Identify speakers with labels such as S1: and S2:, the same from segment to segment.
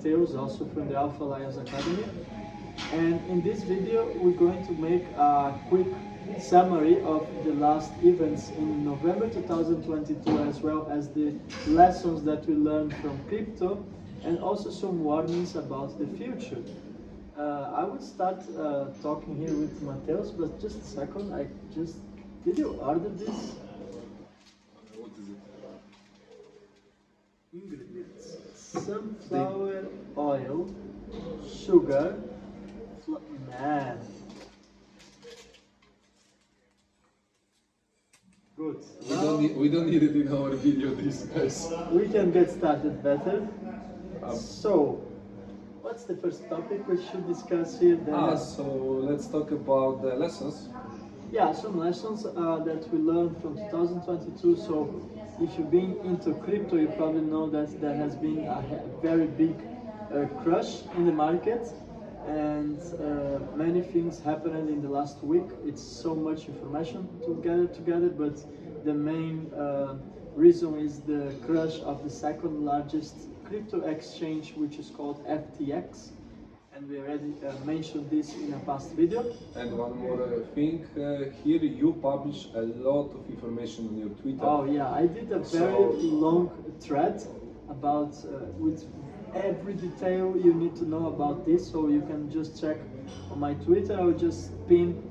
S1: Matheus, also from the Alpha Lions Academy, and in this video we're going to make a quick summary of the last events in November 2022, as well as the lessons that we learned from crypto and also some warnings about the future. I will start talking here with Matheus, but just a second, did you order this?
S2: What is it?
S1: Ingredients: sunflower oil, sugar, man. Good.
S2: We don't need it in our video, these guys.
S1: We can get started better. So, what's the first topic we should discuss here?
S2: So let's talk about the lessons.
S1: Yeah, some lessons that we learned from 2022. So, if you've been into crypto, you probably know that there has been a very big crash in the market, and many things happened in the last week. It's so much information to gather together, but the main reason is the crash of the second largest crypto exchange, which is called FTX. And we already mentioned this in a past video.
S2: And one more thing, here you publish a lot of information on your Twitter.
S1: Oh yeah, I did a very long thread about with every detail you need to know about this, so you can just check on my Twitter. I will just pin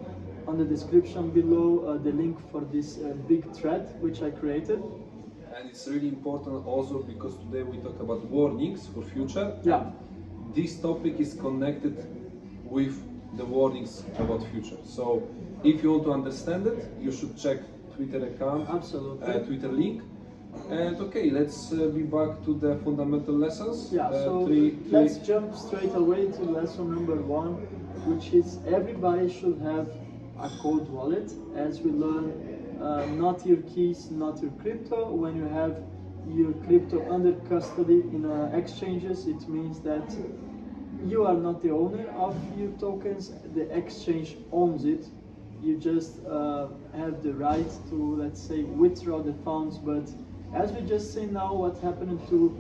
S1: on the description below the link for this big thread which I created.
S2: And it's really important also because today we talk about warnings for future.
S1: Yeah.
S2: This topic is connected with the warnings about future. So if you want to understand it, you should check Twitter account,
S1: absolutely,
S2: Twitter link. And okay, let's be back to the fundamental lessons.
S1: Yeah, so let's jump straight away to lesson number 1, which is everybody should have a cold wallet. As we learn, not your keys, not your crypto. When you have your crypto under custody in exchanges, it means that you are not the owner of your tokens, the exchange owns it. You just have the right to, let's say, withdraw the funds. But as we just see now what happened to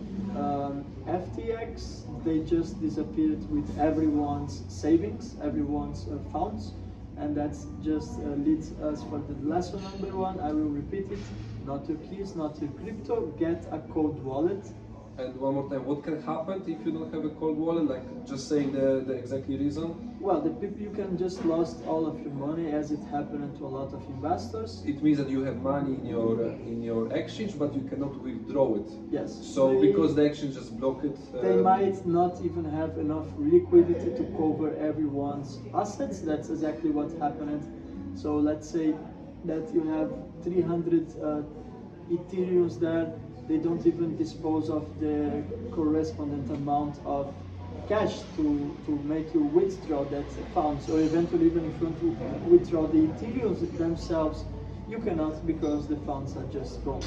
S1: FTX, they just disappeared with everyone's savings, everyone's funds. And that just leads us for the lesson number 1. I will repeat it: not your keys, not your crypto, get a cold wallet.
S2: And one more time, what can happen if you don't have a cold wallet? Like, just saying the exactly reason?
S1: Well, you can just lost all of your money, as it happened to a lot of investors.
S2: It means that you have money in your exchange, but you cannot withdraw it.
S1: Yes.
S2: So because the exchange just blocked it,
S1: they might not even have enough liquidity to cover everyone's assets. That's exactly what happened. So let's say that you have 300 Ethereums there. They don't even dispose of the correspondent amount of cash to make you withdraw that funds, or eventually even if you want to withdraw the Ethereums themselves, you cannot, because the funds are just gone.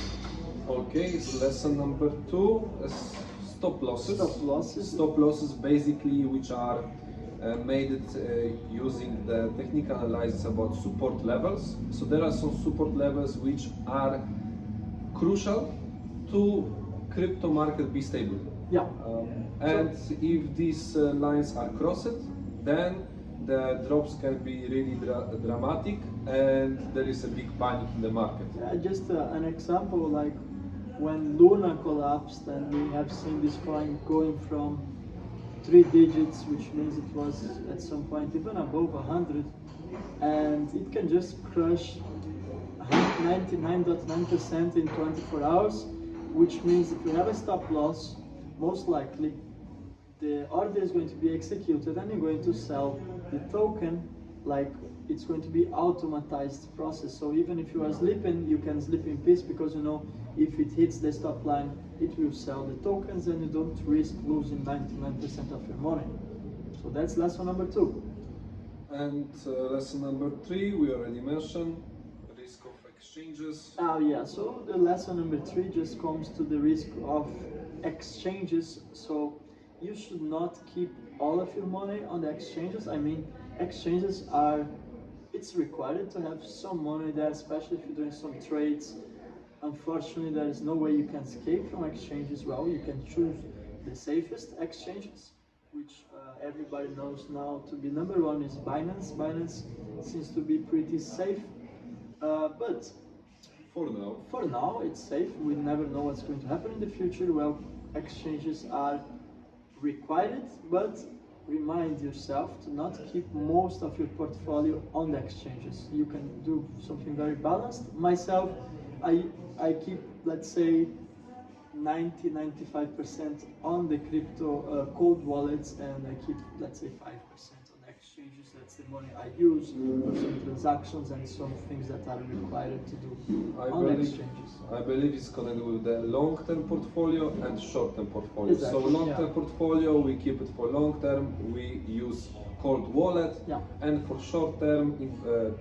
S2: Okay, so lesson number 2 is stop losses.
S1: Stop losses.
S2: Stop losses, basically, which are made using the technical analysis about support levels. So there are some support levels which are crucial to crypto market be stable.
S1: Yeah.
S2: And if these lines are crossed, then the drops can be really dramatic, and there is a big panic in the market.
S1: Just an example, like when Lunar collapsed, and we have seen this coin going from 3 digits, which means it was at some point even above 100, and it can just crush 99.9% in 24 hours, which means if you have a stop loss, most likely the order is going to be executed and you're going to sell the token. Like, it's going to be automatized process. So even if you are sleeping, you can sleep in peace, because you know if it hits the stop line, it will sell the tokens and you don't risk losing 99% of your money. So that's lesson number 2.
S2: And lesson number 3, we already mentioned, risk of exchanges.
S1: Oh yeah, so the lesson number 3 just comes to the risk of exchanges. So you should not keep all of your money on the exchanges. I mean, exchanges are, it's required to have some money there, especially if you're doing some trades. Unfortunately, there is no way you can escape from exchange as well. You can choose the safest exchanges, which everybody knows now to be number one is Binance. Binance seems to be pretty safe, but for now it's safe. We never know what's going to happen in the future. Well, exchanges are required, but remind yourself to not keep most of your portfolio on the exchanges. You can do something very balanced. Myself, I keep, let's say, 90-95% on the crypto cold wallets, and I keep, let's say, 5% on exchanges. That's the money I use for some transactions and some things that are required to do on exchanges.
S2: I believe it's connected with the long-term portfolio and short-term portfolio.
S1: Exactly,
S2: so long-term portfolio, we keep it for long-term, we use cold wallet, and for short-term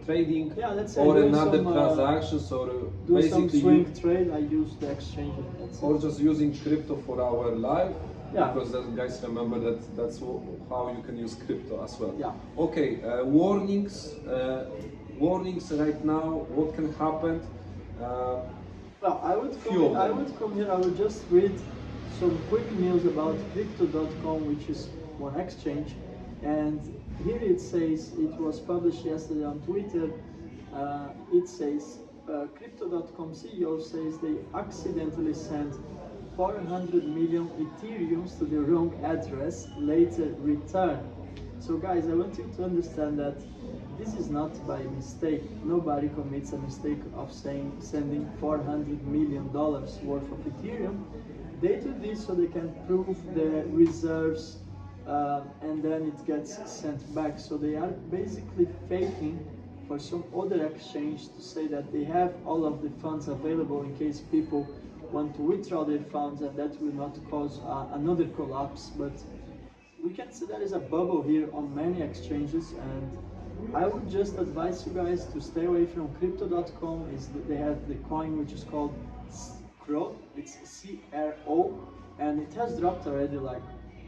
S2: trading,
S1: let's say
S2: or another
S1: some,
S2: transactions, or
S1: do
S2: basically
S1: some swing trade, I use the exchange.
S2: Or just using crypto for our life,
S1: Yeah.
S2: because guys, remember that's how you can use crypto as well.
S1: Yeah.
S2: Okay, warnings. Warnings right now. What can happen?
S1: Well, I would come here. I would just read some quick news about Crypto.com, which is one exchange, and here it says, it was published yesterday on Twitter. It says Crypto.com CEO says they accidentally sent 400 million Ethereums to the wrong address, later return. So guys, I want you to understand that this is not by mistake. Nobody commits a mistake of sending $400 million worth of Ethereum. They do this so they can prove the reserves, and then it gets sent back. So they are basically faking for some other exchange to say that they have all of the funds available in case people want to withdraw their funds, and that will not cause another collapse. But we can see there is a bubble here on many exchanges, and I would just advise you guys to stay away from Crypto.com. They have the coin which is called CRO, it's CRO, and it has dropped already like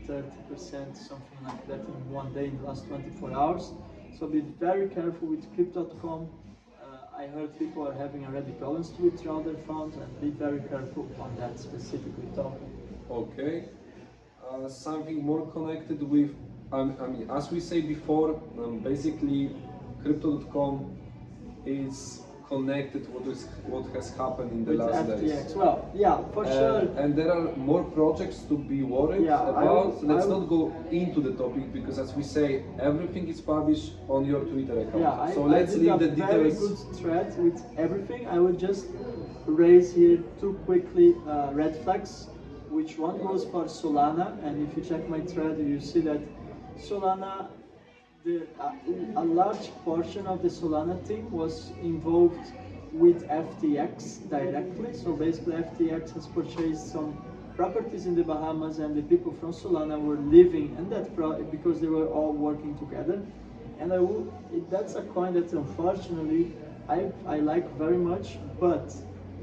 S1: 30%, something like that in one day, in the last 24 hours. So be very careful with Crypto.com. I heard people are having already problems to withdraw their funds, and be very careful on that specifically topic.
S2: Okay. Something more connected with, I mean, as we say before, basically Crypto.com is connected what has happened in the
S1: with
S2: last
S1: FTX.
S2: days.
S1: Well, yeah, for sure.
S2: And there are more projects to be worried about. Let's not go into the topic, because as we say, everything is published on your Twitter account.
S1: Yeah,
S2: so let's leave the details.
S1: Very good thread with everything. I would just raise here two quickly red flags, which one goes for Solana, and if you check my thread, you see that Solana, a large portion of the Solana team was involved with FTX directly. So basically FTX has purchased some properties in the Bahamas, and the people from Solana were living in that because they were all working together. And that's a coin that unfortunately I like very much, but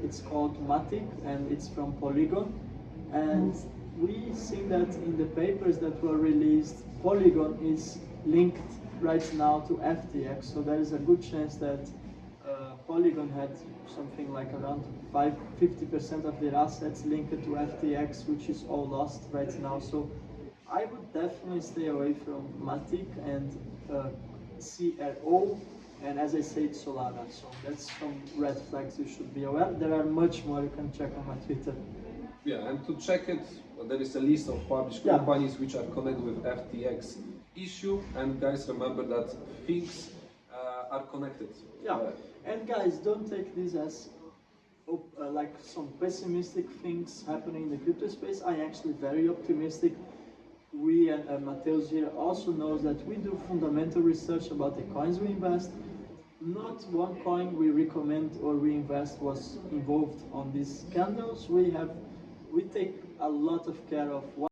S1: it's called Matic and it's from Polygon. And we see that in the papers that were released, Polygon is linked right now to FTX, so there is a good chance that Polygon had something like around 50% of their assets linked to FTX, which is all lost right now. So I would definitely stay away from Matic and CRO, and as I said, Solana. So that's some red flags you should be aware. There are much more, you can check on my Twitter.
S2: Yeah, and to check it, there is a list of published companies which are connected with FTX issue, and guys, remember that things are connected.
S1: Yeah, and guys, don't take this as like some pessimistic things happening in the crypto space. I'm actually very optimistic. We and Mateus here also knows that we do fundamental research about the coins we invest. Not one coin we recommend or we invest was involved on these scandals. We take a lot of care of what